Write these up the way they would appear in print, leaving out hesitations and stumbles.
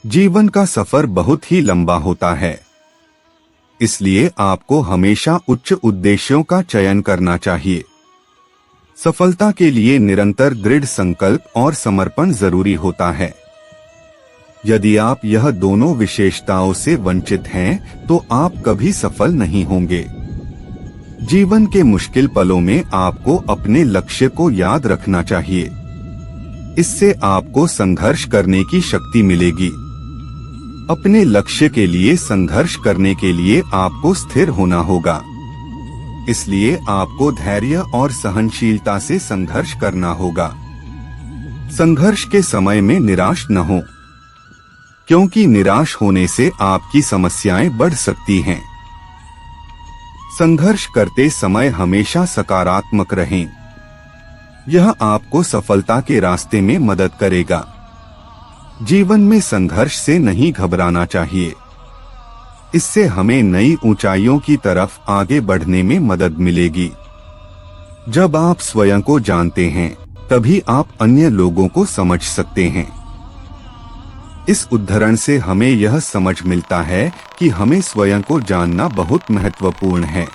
जीवन का सफर बहुत ही लंबा होता है, इसलिए आपको हमेशा उच्च उद्देश्यों का चयन करना चाहिए। सफलता के लिए निरंतर दृढ़ संकल्प और समर्पण जरूरी होता है। यदि आप यह दोनों विशेषताओं से वंचित हैं, तो आप कभी सफल नहीं होंगे। जीवन के मुश्किल पलों में आपको अपने लक्ष्य को याद रखना चाहिए। इससे आपको संघर्ष करने की शक्ति मिलेगी। अपने लक्ष्य के लिए संघर्ष करने के लिए आपको स्थिर होना होगा। इसलिए आपको धैर्य और सहनशीलता से संघर्ष करना होगा। संघर्ष के समय में निराश न हो, क्योंकि निराश होने से आपकी समस्याएं बढ़ सकती हैं। संघर्ष करते समय हमेशा सकारात्मक रहें। यह आपको सफलता के रास्ते में मदद करेगा। जीवन में संघर्ष से नहीं घबराना चाहिए। इससे हमें नई ऊंचाइयों की तरफ आगे बढ़ने में मदद मिलेगी। जब आप स्वयं को जानते हैं, तभी आप अन्य लोगों को समझ सकते हैं। इस उदाहरण से हमें यह समझ मिलता है कि हमें स्वयं को जानना बहुत महत्वपूर्ण है।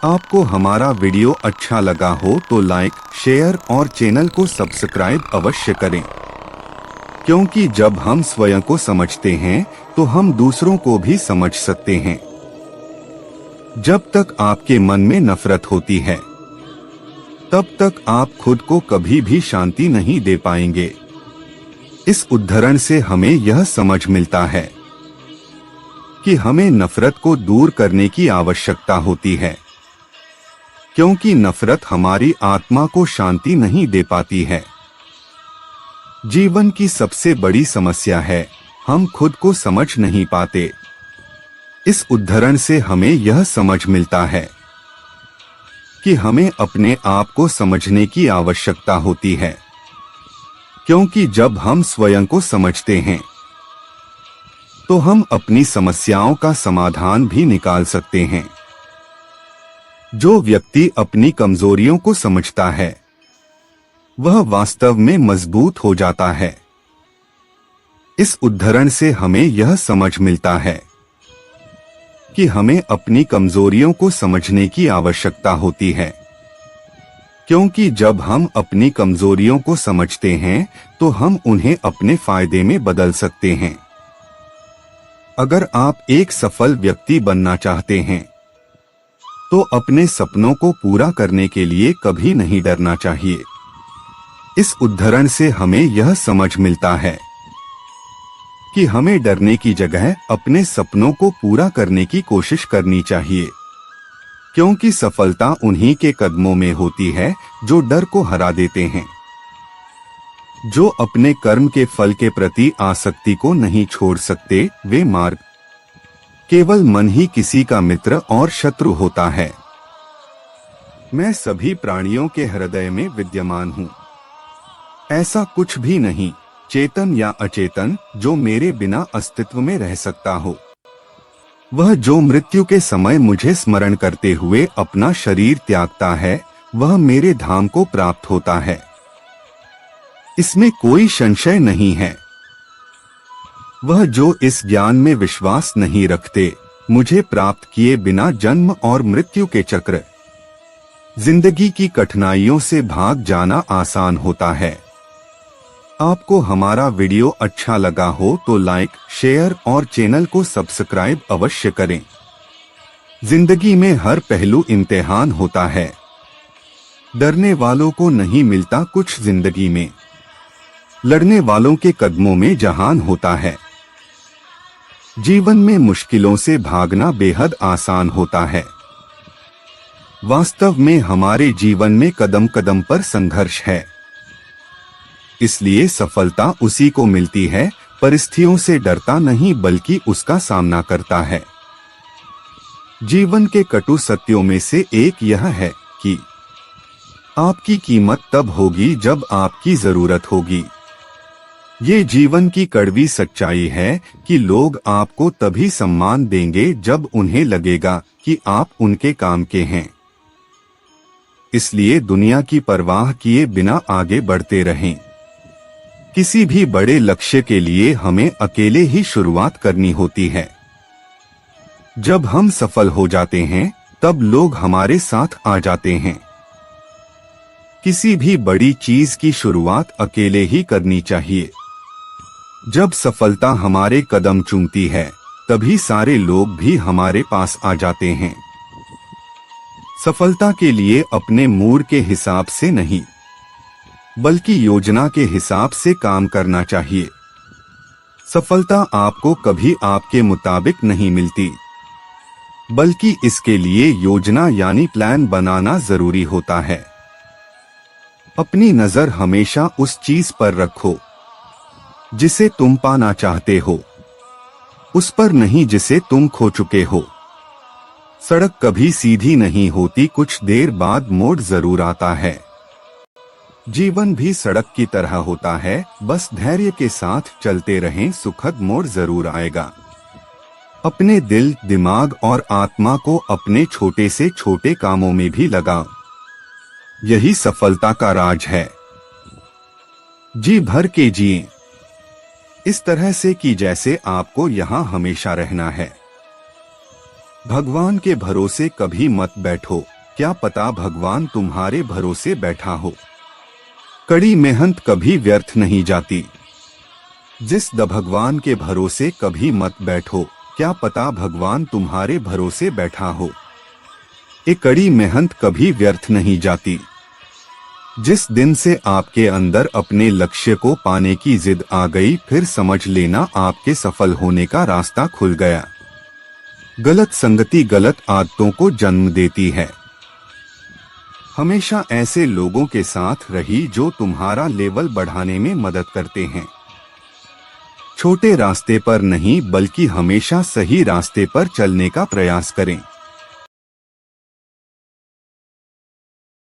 आपको हमारा वीडियो अच्छा लगा हो तो लाइक, शेयर और चैनल को सब्सक्राइब अवश्य करें, क्योंकि जब हम स्वयं को समझते हैं तो हम दूसरों को भी समझ सकते हैं। जब तक आपके मन में नफरत होती है, तब तक आप खुद को कभी भी शांति नहीं दे पाएंगे। इस उदाहरण से हमें यह समझ मिलता है कि हमें नफरत को दूर करने की आवश्यकता होती है, क्योंकि नफरत हमारी आत्मा को शांति नहीं दे पाती है। जीवन की सबसे बड़ी समस्या है, हम खुद को समझ नहीं पाते। इस उदाहरण से हमें यह समझ मिलता है कि हमें अपने आप को समझने की आवश्यकता होती है, क्योंकि जब हम स्वयं को समझते हैं तो हम अपनी समस्याओं का समाधान भी निकाल सकते हैं। जो व्यक्ति अपनी कमजोरियों को समझता है, वह वास्तव में मजबूत हो जाता है। इस उदाहरण से हमें यह समझ मिलता है कि हमें अपनी कमजोरियों को समझने की आवश्यकता होती है, क्योंकि जब हम अपनी कमजोरियों को समझते हैं तो हम उन्हें अपने फायदे में बदल सकते हैं। अगर आप एक सफल व्यक्ति बनना चाहते हैं, तो अपने सपनों को पूरा करने के लिए कभी नहीं डरना चाहिए। इस उदाहरण से हमें यह समझ मिलता है कि हमें डरने की जगह अपने सपनों को पूरा करने की कोशिश करनी चाहिए, क्योंकि सफलता उन्हीं के कदमों में होती है जो डर को हरा देते हैं। जो अपने कर्म के फल के प्रति आसक्ति को नहीं छोड़ सकते, वे मार्ग केवल मन ही किसी का मित्र और शत्रु होता है। मैं सभी प्राणियों के हृदय में विद्यमान हूँ। ऐसा कुछ भी नहीं, चेतन या अचेतन, जो मेरे बिना अस्तित्व में रह सकता हो। वह जो मृत्यु के समय मुझे स्मरण करते हुए अपना शरीर त्यागता है, वह मेरे धाम को प्राप्त होता है। इसमें कोई संशय नहीं है। वह जो इस ज्ञान में विश्वास नहीं रखते, मुझे प्राप्त किए बिना जन्म और मृत्यु के चक्र, जिंदगी की कठिनाइयों से भाग जाना आसान होता है। आपको हमारा वीडियो अच्छा लगा हो तो लाइक, शेयर और चैनल को सब्सक्राइब अवश्य करें। जिंदगी में हर पहलू इम्तिहान होता है। डरने वालों को नहीं मिलता कुछ जिंदगी में, लड़ने वालों के कदमों में जहान होता है। जीवन में मुश्किलों से भागना बेहद आसान होता है। वास्तव में हमारे जीवन में कदम कदम पर संघर्ष है। इसलिए सफलता उसी को मिलती है, परिस्थितियों से डरता नहीं बल्कि उसका सामना करता है। जीवन के कटु सत्यों में से एक यह है कि आपकी कीमत तब होगी जब आपकी जरूरत होगी। ये जीवन की कड़वी सच्चाई है कि लोग आपको तभी सम्मान देंगे जब उन्हें लगेगा कि आप उनके काम के हैं। इसलिए दुनिया की परवाह किए बिना आगे बढ़ते रहें। किसी भी बड़े लक्ष्य के लिए हमें अकेले ही शुरुआत करनी होती है। जब हम सफल हो जाते हैं तब लोग हमारे साथ आ जाते हैं। किसी भी बड़ी चीज की शुरुआत अकेले ही करनी चाहिए। जब सफलता हमारे कदम चूमती है तभी सारे लोग भी हमारे पास आ जाते हैं। सफलता के लिए अपने मूड के हिसाब से नहीं बल्कि योजना के हिसाब से काम करना चाहिए। सफलता आपको कभी आपके मुताबिक नहीं मिलती, बल्कि इसके लिए योजना यानी प्लान बनाना जरूरी होता है। अपनी नजर हमेशा उस चीज पर रखो जिसे तुम पाना चाहते हो, उस पर नहीं जिसे तुम खो चुके हो। सड़क कभी सीधी नहीं होती, कुछ देर बाद मोड़ जरूर आता है। जीवन भी सड़क की तरह होता है, बस धैर्य के साथ चलते रहें, सुखद मोड़ जरूर आएगा। अपने दिल, दिमाग और आत्मा को अपने छोटे से छोटे कामों में भी लगाओ। यही सफलता का राज है। जी भर के जिए, इस तरह से कि जैसे आपको यहाँ हमेशा रहना है। भगवान के भरोसे कभी मत बैठो, क्या पता भगवान तुम्हारे भरोसे बैठा हो। कड़ी मेहनत कभी व्यर्थ नहीं जाती। भगवान के भरोसे कभी मत बैठो, क्या पता भगवान तुम्हारे भरोसे बैठा हो। एक कड़ी मेहनत कभी व्यर्थ नहीं जाती। जिस दिन से आपके अंदर अपने लक्ष्य को पाने की जिद आ गई, फिर समझ लेना आपके सफल होने का रास्ता खुल गया। गलत संगति गलत आदतों को जन्म देती है। हमेशा ऐसे लोगों के साथ रही जो तुम्हारा लेवल बढ़ाने में मदद करते हैं। छोटे रास्ते पर नहीं बल्कि हमेशा सही रास्ते पर चलने का प्रयास करें।